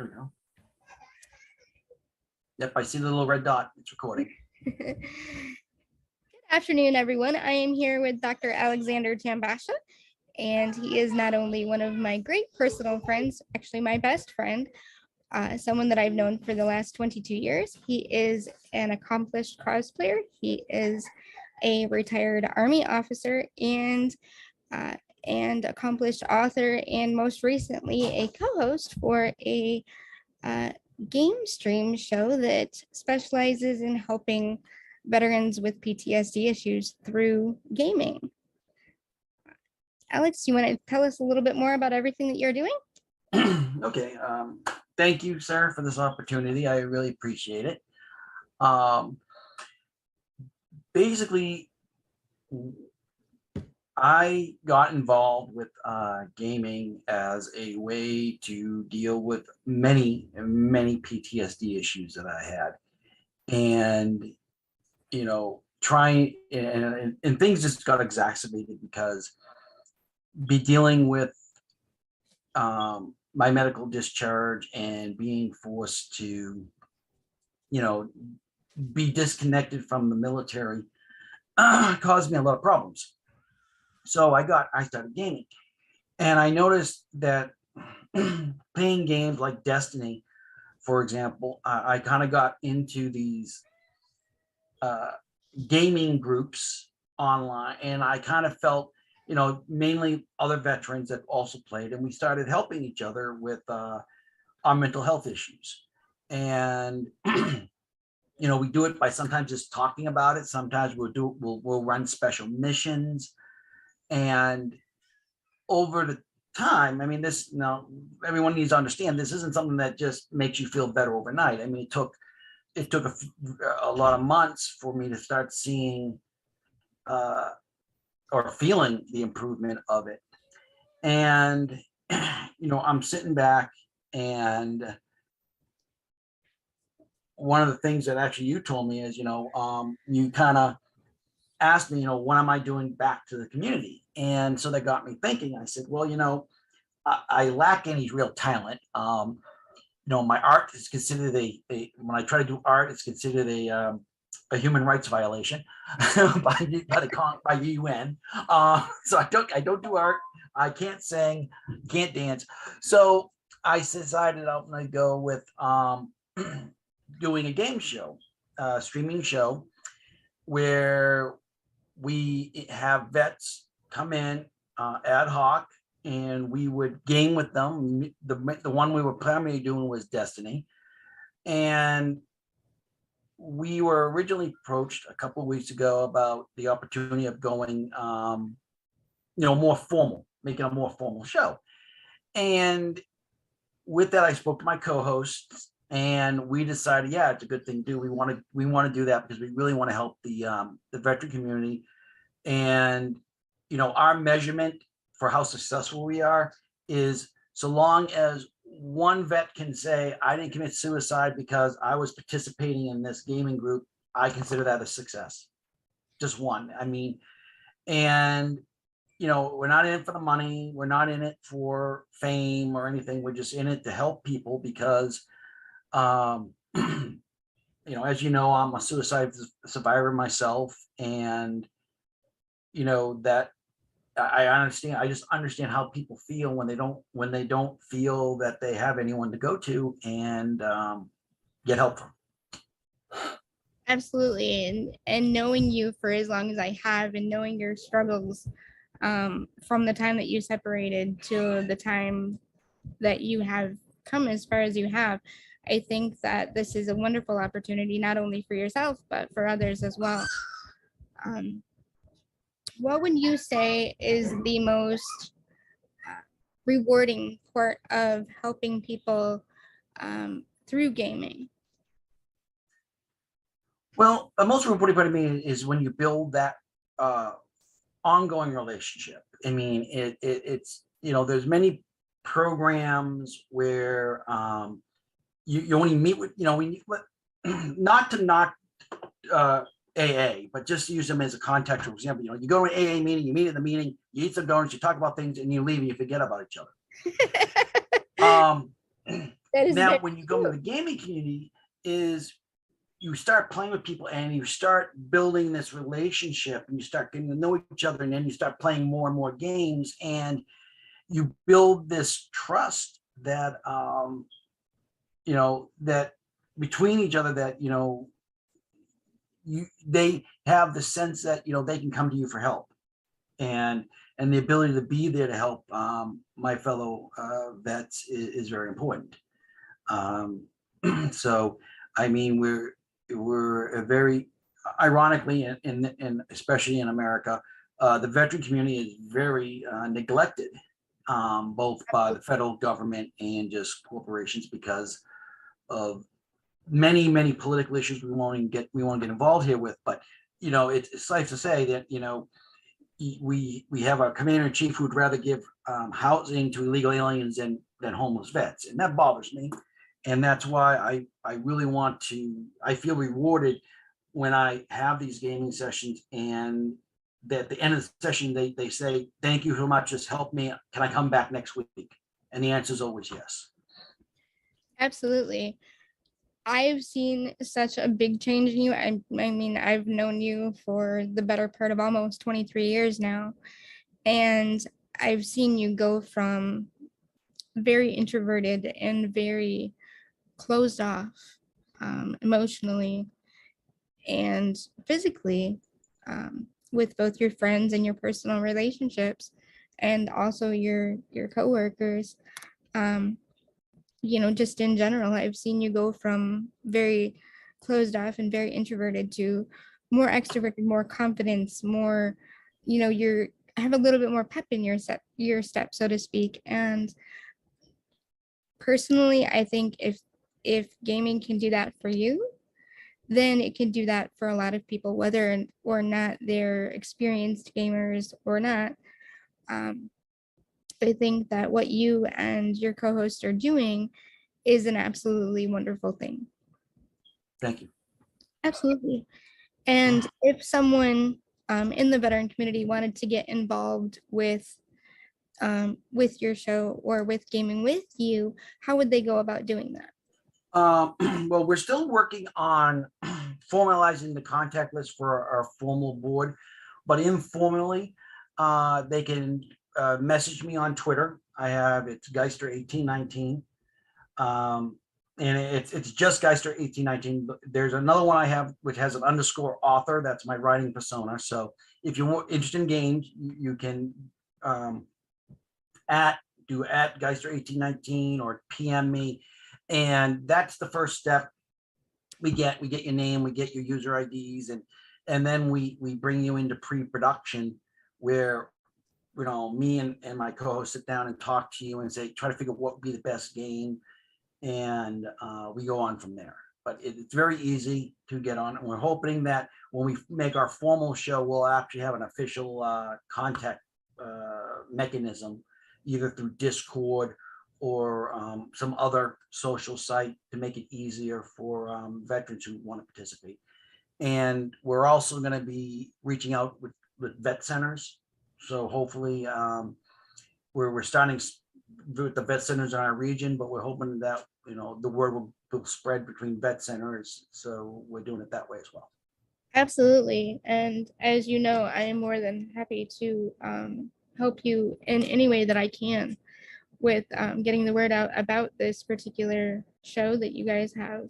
There we go. Yep, I see the little red dot. It's recording. Good afternoon, everyone. I am here with Dr. Alexander Tambasica, and he is not only one of my great personal friends, actually my best friend, someone that I've known for the last 22 years. He is an accomplished cosplayer. He is a retired Army officer and accomplished author, and most recently a co-host for a game stream show that specializes in helping veterans with PTSD issues through gaming. Alex, you want to tell us a little bit more about everything that you're doing? Okay. Thank you, Sarah, for this opportunity. I really appreciate it. Basically, I got involved with gaming as a way to deal with many PTSD issues that I had. And, you know, trying and things just got exacerbated because dealing with my medical discharge and being forced to, you know, be disconnected from the military caused me a lot of problems. So I started gaming, and I noticed that playing games like Destiny, for example, I kind of got into these gaming groups online, and I kind of felt, you know, mainly other veterans that also played, and we started helping each other with our mental health issues. And you know, we do it by sometimes just talking about it. Sometimes we'll run special missions. And over the time, I mean, this, you know, everyone needs to understand this isn't something that just makes you feel better overnight. I mean, it took a lot of months for me to start seeing or feeling the improvement of it. And, you know, I'm sitting back, and one of the things that actually you told me is, you know, you kind of asked me, you know, what am I doing back to the community? And so that got me thinking. I said, well, you know, I lack any real talent. You know, my art is considered when I try to do art, it's considered a human rights violation by the UN. So I don't do art. I can't sing, can't dance. So I decided I'm going to go with doing a game show, streaming show, where we have vets come in ad hoc, and we would game with them. The one we were primarily doing was Destiny. And we were originally approached a couple of weeks ago about the opportunity of going, you know, more formal, making a more formal show. And with that, I spoke to my co-hosts, and we decided, yeah, it's a good thing to do. We want to do that because we really want to help the veteran community. And, you know, our measurement for how successful we are is so long as one vet can say, I didn't commit suicide because I was participating in this gaming group, I consider that a success. Just one. I mean, and, you know, we're not in it for the money. We're not in it for fame or anything. We're just in it to help people because, you know, as you know, I'm a suicide survivor myself. And, you know, that I understand. I just understand how people feel when they don't feel that they have anyone to go to and get help from. Absolutely. And knowing you for as long as I have, and knowing your struggles from the time that you separated to the time that you have come as far as you have, I think that this is a wonderful opportunity, not only for yourself, but for others as well. What would you say is the most rewarding part of helping people through gaming? Well, the most rewarding part of me is when you build that ongoing relationship. I mean, it's, you know, there's many programs where you only meet with, you know, not to knock AA, but just use them as a context. For example, you know, you go to an AA meeting, you meet at the meeting, you eat some donuts, you talk about things, and you leave and you forget about each other. That is Now, very when you go true. in the gaming community, is you start playing with people and you start building this relationship and you start getting to know each other, and then you start playing more and more games, and you build this trust that that between each other, that they have the sense that they can come to you for help, and the ability to be there to help my fellow vets is very important. Um, so, I mean, we're a very ironically, in especially in America, the veteran community is very neglected, both by the federal government and just corporations, because of many political issues we won't get involved here with. But it's safe to say that we have a commander in chief who'd rather give housing to illegal aliens than homeless vets, and that bothers me. And that's why I really want to. I feel rewarded when I have these gaming sessions, and that at the end of the session they say, "Thank you so much. Just help me. Can I come back next week?" And the answer is always yes. Absolutely. I've seen such a big change in you. I mean, I've known you for the better part of almost 23 years now. And I've seen you go from very introverted and very closed off, emotionally and physically, with both your friends and your personal relationships, and also your coworkers. Um, just in general, I've seen you go from very closed off and very introverted to more extroverted, more confidence, more, you're have a little bit more pep in your step, so to speak. And personally, I think if gaming can do that for you, then it can do that for a lot of people, whether or not they're experienced gamers or not. Um, I think that what you and your co-host are doing is an absolutely wonderful thing. Thank you. Absolutely. And if someone in the veteran community wanted to get involved with your show or with gaming with you, how would they go about doing that? Well, we're still working on formalizing the contact list for our formal board, but informally, they can message me on Twitter. It's Geister1819. And it's just Geister1819. But there's another one I have which has an underscore author. That's my writing persona. So if you're interested in games, you can at Geister1819 or PM me. And that's the first step. We get your name, we get your user IDs, and then we bring you into pre-production, where me and my co-host sit down and talk to you and try to figure out what would be the best game, and we go on from there. But it's very easy to get on, and we're hoping that when we make our formal show, we'll actually have an official contact mechanism, either through Discord or some other social site, to make it easier for veterans who want to participate. And we're also going to be reaching out with vet centers. So hopefully we're starting with the vet centers in our region, but we're hoping that the word will spread between vet centers. So we're doing it that way as well. Absolutely. And as you know, I am more than happy to help you in any way that I can with getting the word out about this particular show that you guys have,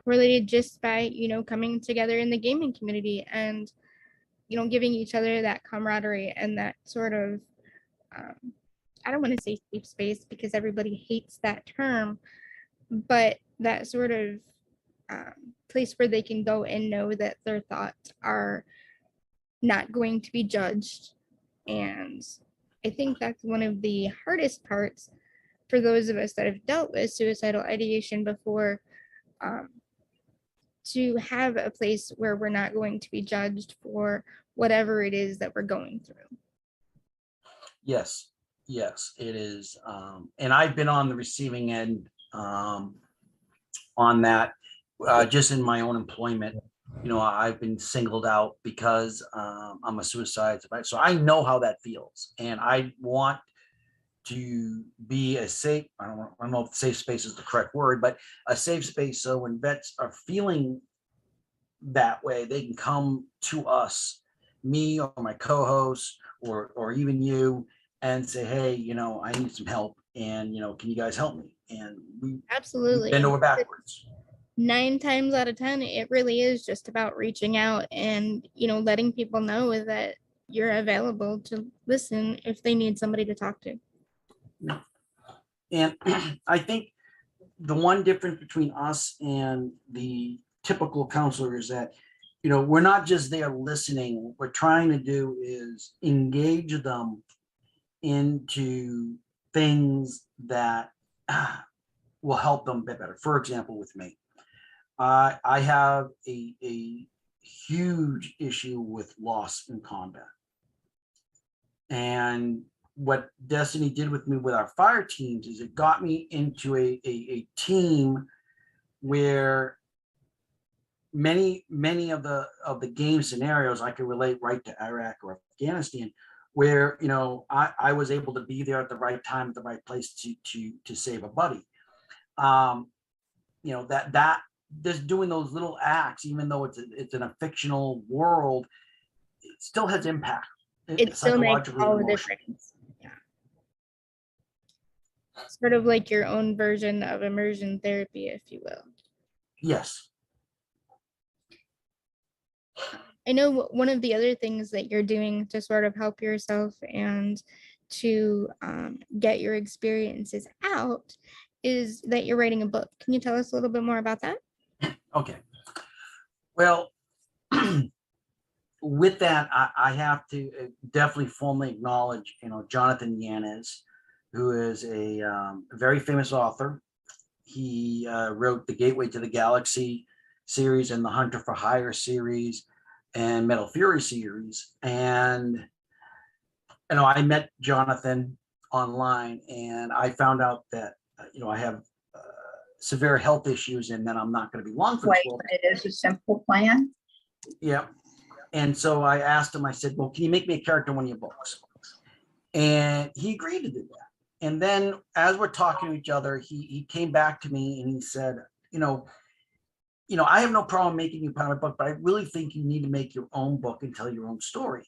related just by, coming together in the gaming community and, giving each other that camaraderie and that sort of, I don't want to say safe space because everybody hates that term, but that sort of place where they can go and know that their thoughts are not going to be judged. And I think that's one of the hardest parts for those of us that have dealt with suicidal ideation before, to have a place where we're not going to be judged for whatever it is that we're going through. Yes, it is. And I've been on the receiving end on that, just in my own employment. I've been singled out because I'm a suicide survivor. So I know how that feels. And I want to be a safe, I don't know if safe space is the correct word, but a safe space. So when vets are feeling that way, they can come to us, me or my co-host, or even you, and say, hey, I need some help, and can you guys help me? And we Absolutely. bend over backwards. 9 times out of 10, it really is just about reaching out and, letting people know that you're available to listen if they need somebody to talk to. And I think the one difference between us and the typical counselor is that, we're not just there listening. What we're trying to do is engage them into things that will help them get better. For example, with me, I have a huge issue with loss in combat. And what Destiny did with me with our fire teams is it got me into a team where many of the game scenarios I could relate right to Iraq or Afghanistan, where I was able to be there at the right time at the right place to save a buddy. That just doing those little acts, even though it's in a fictional world, it still has impact. It still makes all the difference. Yeah. Sort of like your own version of immersion therapy, if you will. Yes. I know one of the other things that you're doing to sort of help yourself and to get your experiences out is that you're writing a book. Can you tell us a little bit more about that? Okay. Well, with that, I have to definitely formally acknowledge, Jonathan Yanez, who is a very famous author. He wrote the Gateway to the Galaxy series and the Hunter for Hire series and Metal Fury series. And, I met Jonathan online, and I found out that, I have severe health issues and that I'm not going to be long for this world. It is a simple plan. Yeah. And so I asked him, I said, well, can you make me a character in one of your books? And he agreed to do that. And then as we're talking to each other, he came back to me and he said, I have no problem making you part of my book, but I really think you need to make your own book and tell your own story.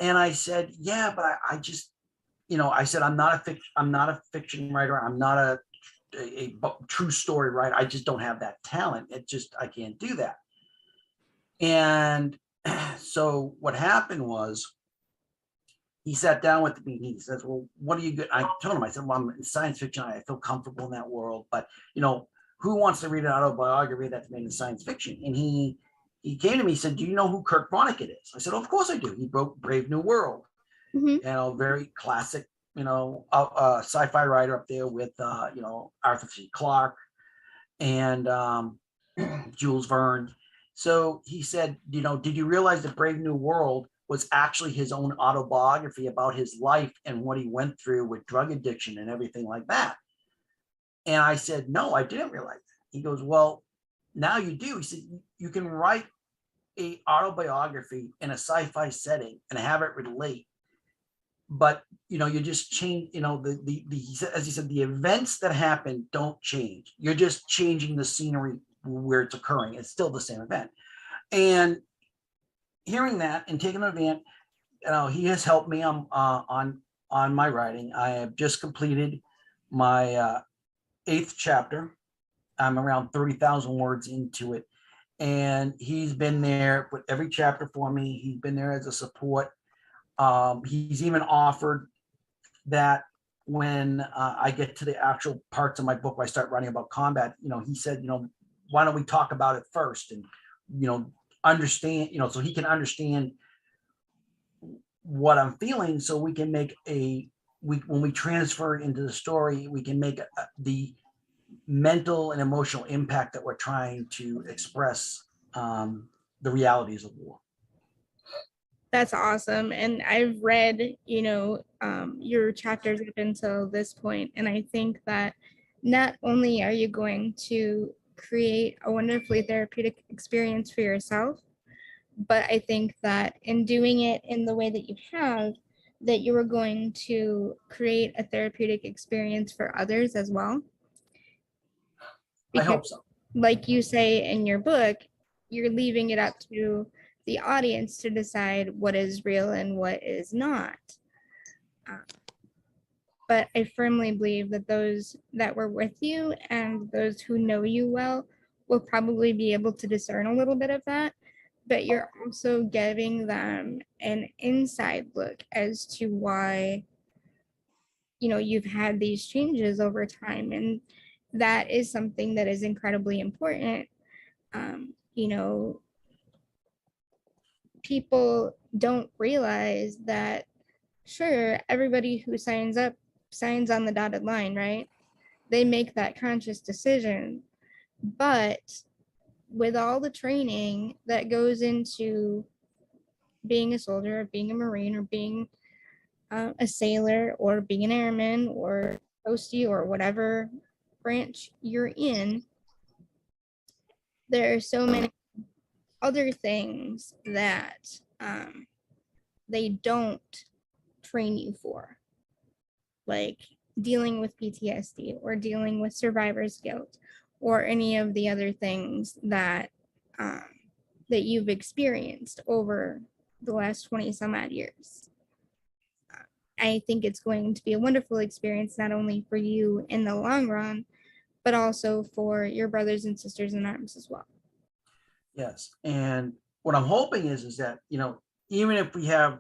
And I said, yeah, but I just, I said, I'm not a fiction writer. I'm not a true story writer. I just don't have that talent. I can't do that. And so what happened was he sat down with me and he says, well, what are you good? I told him, I said, well, I'm in science fiction. I feel comfortable in that world, but who wants to read an autobiography that's made in science fiction? And he came to me and said, do you know who Kurt Vonnegut is? I said, of course I do. He wrote Brave New World, very classic, sci-fi writer up there with, Arthur C. Clarke and Jules Verne. So he said, did you realize that Brave New World was actually his own autobiography about his life and what he went through with drug addiction and everything like that? And I said, no, I didn't realize that. He goes, well, now you do. He said, you can write a autobiography in a sci-fi setting and have it relate. But, you just change, as he said, the events that happen don't change. You're just changing the scenery where it's occurring. It's still the same event. And hearing that and taking an event, he has helped me on my writing. I have just completed my 8th chapter. I'm around 30,000 words into it. And he's been there with every chapter for me. He's been there as a support. He's even offered that when I get to the actual parts of my book where I start writing about combat, he said, why don't we talk about it first and, understand, so he can understand what I'm feeling, so we can make when we transfer it into the story, we can make the mental and emotional impact that we're trying to express, the realities of war. That's awesome. And I've read, your chapters up until this point, and I think that not only are you going to create a wonderfully therapeutic experience for yourself, but I think that in doing it in the way that you have, that you were going to create a therapeutic experience for others as well. I hope Because, so. like you say in your book, you're leaving it up to the audience to decide what is real and what is not. But I firmly believe that those that were with you and those who know you well will probably be able to discern a little bit of that. But you're also giving them an inside look as to why, you know, you've had these changes over time. And that is something that is incredibly important. You know, people don't realize that, sure, everybody who signs up signs on the dotted line, right? They make that conscious decision. But with all the training that goes into being a soldier, or being a Marine, or being a sailor, or being an airman, or postie, or whatever branch you're in, there are so many other things that they don't train you for, like dealing with PTSD or dealing with survivor's guilt or any of the other things that that you've experienced over the last 20 some odd years. I think it's going to be a wonderful experience, not only for you in the long run, but also for your brothers and sisters in arms as well. Yes. And what I'm hoping is that, you know, even if we have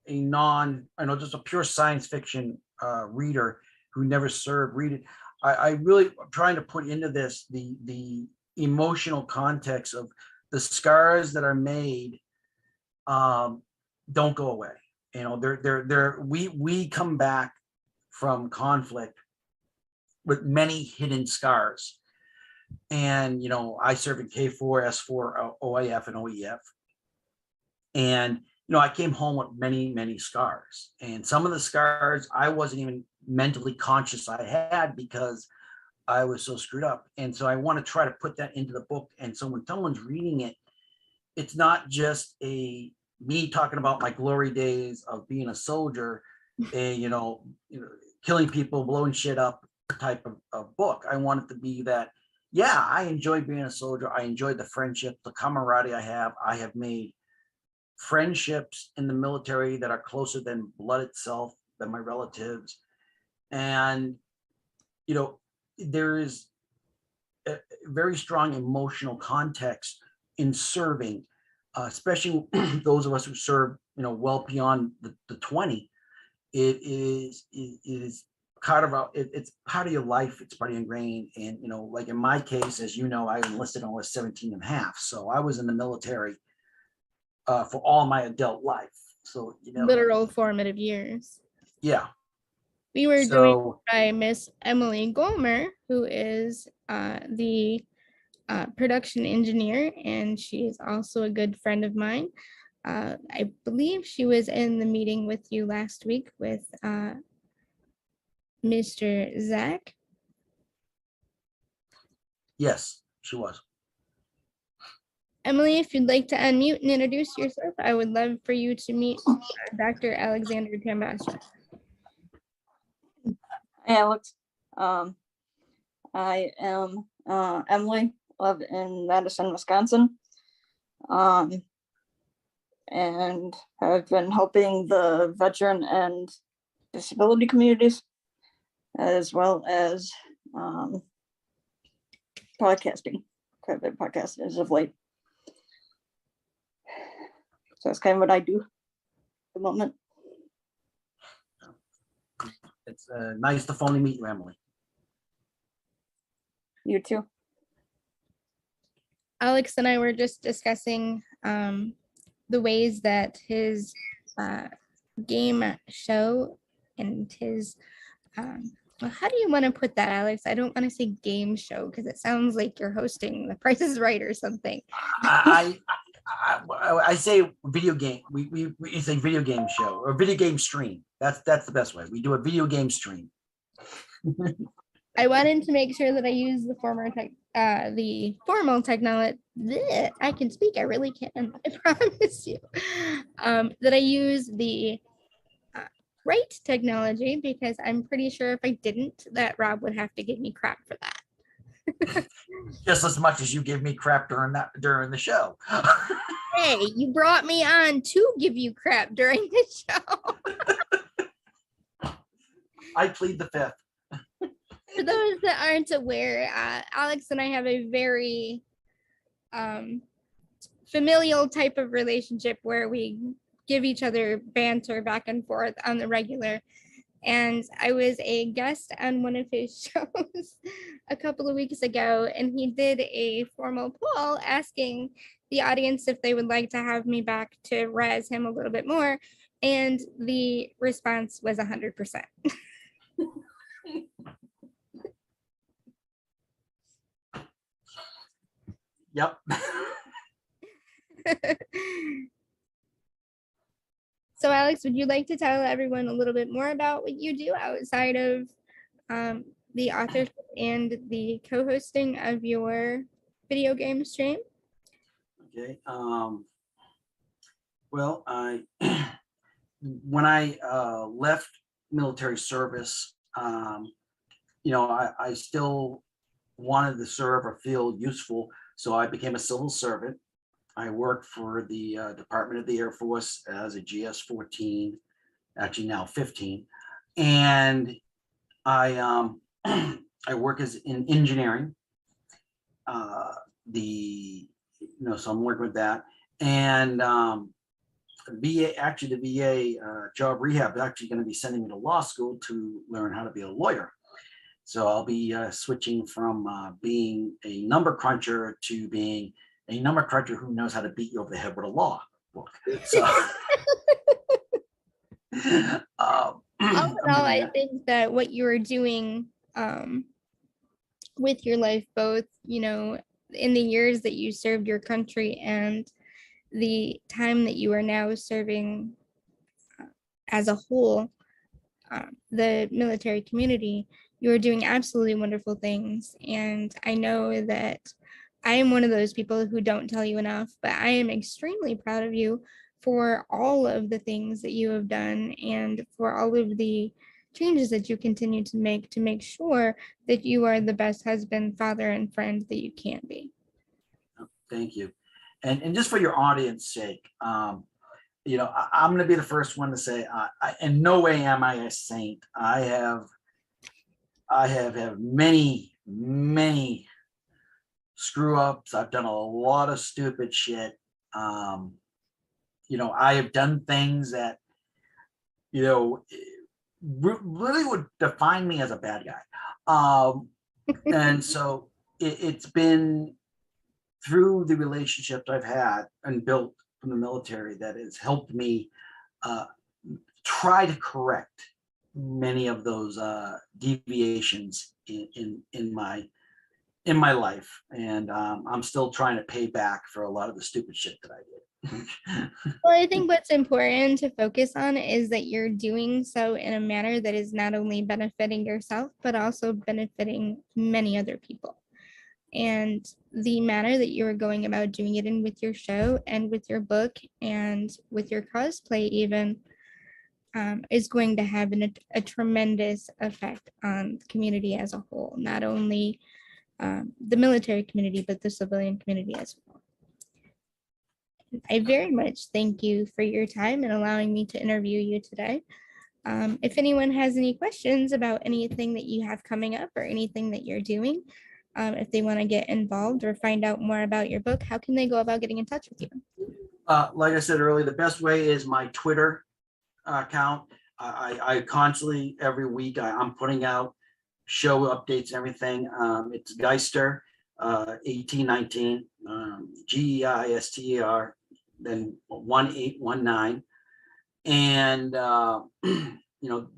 a just a pure science fiction reader who never served, read it. I really am trying to put into this the emotional context of the scars that are made don't go away. You know, we come back from conflict with many hidden scars. And, you know, I served in K4, S4, OAF, and OEF. And, you know, I came home with many, many scars. And some of the scars I wasn't even mentally conscious I had because I was so screwed up. And so I want to try to put that into the book. And so when someone's reading it, it's not just me talking about my glory days of being a soldier, you know, killing people, blowing shit up type of book. I want it to be that, yeah, I enjoyed being a soldier. I enjoyed the friendship, the camaraderie I have. I have made friendships in the military that are closer than blood itself, than my relatives. And, you know, there is a very strong emotional context in serving, especially those of us who serve, you know, well beyond the 20. It is part of it's part of your life. It's part of your ingrained. And, you know, like in my case, as you know, I enlisted when I was 17 and a half. So I was in the military for all my adult life. So, you know, Literal formative years. yeah. We were joined So by Miss Emily Gomer, who is the production engineer, and she is also a good friend of mine. I believe she was in the meeting with you last week with Mr. Zach. yes, she was. Emily, if you'd like to unmute and introduce yourself, I would love for you to meet Dr. Alexander Tambasica. Hey, Alex. I am Emily, live in Madison, Wisconsin, and have been helping the veteran and disability communities, as well as podcasting, quite a bit of podcasting as of late. So that's kind of what I do at the moment. It's nice to finally meet you, Emily. You too. Alex and I were just discussing the ways that his game show and his, well, how do you want to put that, Alex? I don't want to say game show because it sounds like you're hosting The Price is Right or something. I say video game. We it's a video game show or video game stream. That's the best way. We do a video game stream. I wanted to make sure that I use the formal technology. I can speak. I really can. I promise you. That I use the great technology, because I'm pretty sure if I didn't, that Rob would have to give me crap for that. Just as much as you give me crap during the show. Hey, you brought me on to give you crap during the show. I plead the fifth. For those that aren't aware, Alex and I have a very familial type of relationship where we give each other banter back and forth on the regular. And I was a guest on one of his shows a couple of weeks ago, and he did a formal poll asking the audience if they would like to have me back to razz him a little bit more. And the response was 100%. Yep. So Alex, would you like to tell everyone a little bit more about what you do outside of the authorship and the co-hosting of your video game stream? Okay. Well, when I left military service, I still wanted to serve or feel useful, so I became a civil servant. I worked for the Department of the Air Force as a GS-14, actually now 15, and I I work as in engineering. So I'm working with that, and the VA job rehab is actually going to be sending me to law school to learn how to be a lawyer. So I'll be switching from being a number cruncher to being a number cruncher who knows how to beat you over the head with a law book. So, all in all, I think that what you are doing with your life, both, in the years that you served your country and the time that you are now serving as a whole, the military community, you are doing absolutely wonderful things. And I know that I am one of those people who don't tell you enough, but I am extremely proud of you for all of the things that you have done and for all of the changes that you continue to make sure that you are the best husband, father, and friend that you can be. Thank you. And just for your audience sake, I'm going to be the first one to say, in no way am I a saint. I have many, many screw ups. I've done a lot of stupid shit. I have done things that, really would define me as a bad guy. And so it's been through the relationships I've had and built from the military that has helped me try to correct many of those deviations in my life, and I'm still trying to pay back for a lot of the stupid shit that I did. Well, I think what's important to focus on is that you're doing so in a manner that is not only benefiting yourself, but also benefiting many other people. And the manner that you are going about doing it in with your show and with your book and with your cosplay even is going to have a tremendous effect on the community as a whole, not only the military community, but the civilian community as well. I very much thank you for your time and allowing me to interview you today. If anyone has any questions about anything that you have coming up or anything that you're doing, if they want to get involved or find out more about your book, how can they go about getting in touch with you? Like I said earlier, the best way is my Twitter account. I constantly, every week, I'm putting out show updates and everything. It's Geister 1819, GEISTER, then 1819. And,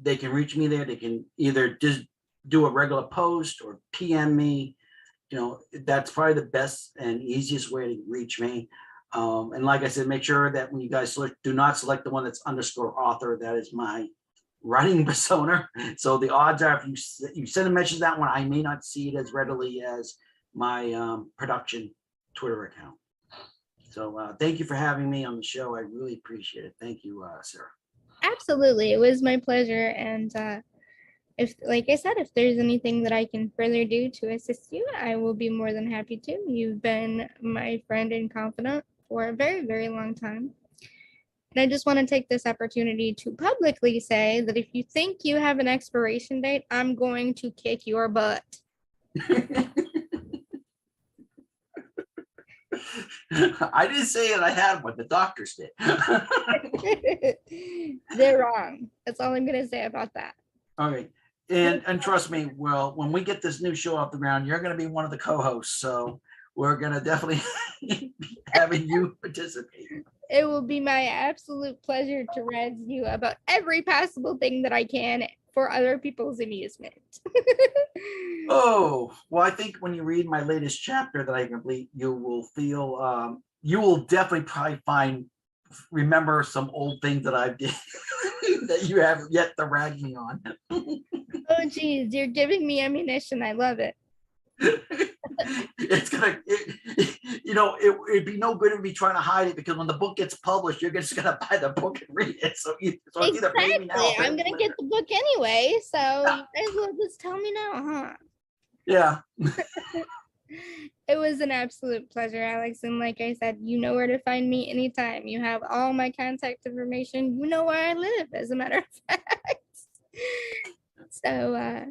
they can reach me there. They can either just do a regular post or PM me. That's probably the best and easiest way to reach me. And like I said, make sure that when you guys select, do not select the one that's _author. That is my writing persona. So the odds are, if you send a message to that one, I may not see it as readily as my production Twitter account. So thank you for having me on the show. I really appreciate it. Thank you, Sarah. Absolutely. It was my pleasure. And if, like I said, if there's anything that I can further do to assist you, I will be more than happy to. You've been my friend and confidant for a very, very long time. And I just want to take this opportunity to publicly say that if you think you have an expiration date, I'm going to kick your butt. I didn't say that I had one, the doctors did. They're wrong. That's all I'm going to say about that. Okay. And trust me, well, when we get this new show off the ground, you're going to be one of the co-hosts. So we're going to definitely be having you participate. It will be my absolute pleasure to razz you about every possible thing that I can for other people's amusement. Oh, well, I think when you read my latest chapter that I complete, you will feel, you will definitely probably remember some old things that I did that you haven't yet to rag me on. Oh, geez, you're giving me ammunition. I love it. It's gonna, it'd be no good to be trying to hide it, because when the book gets published, you're just gonna buy the book and read it. So it's either pay me now. Exactly. I'm gonna get the book anyway, so you might as well just tell me now, huh? Yeah. It was an absolute pleasure, Alex. And like I said, you know where to find me anytime. You have all my contact information. You know where I live, as a matter of fact. So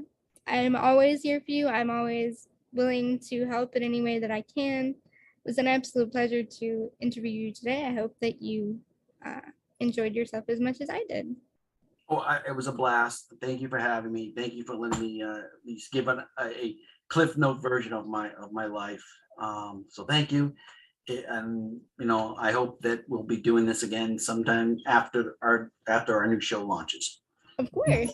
I'm always here for you. I'm always willing to help in any way that I can. It was an absolute pleasure to interview you today. I hope that you enjoyed yourself as much as I did. Oh, it was a blast. Thank you for having me. Thank you for letting me at least give a Cliff Note version of my life. So thank you. And I hope that we'll be doing this again sometime after our new show launches. Of course.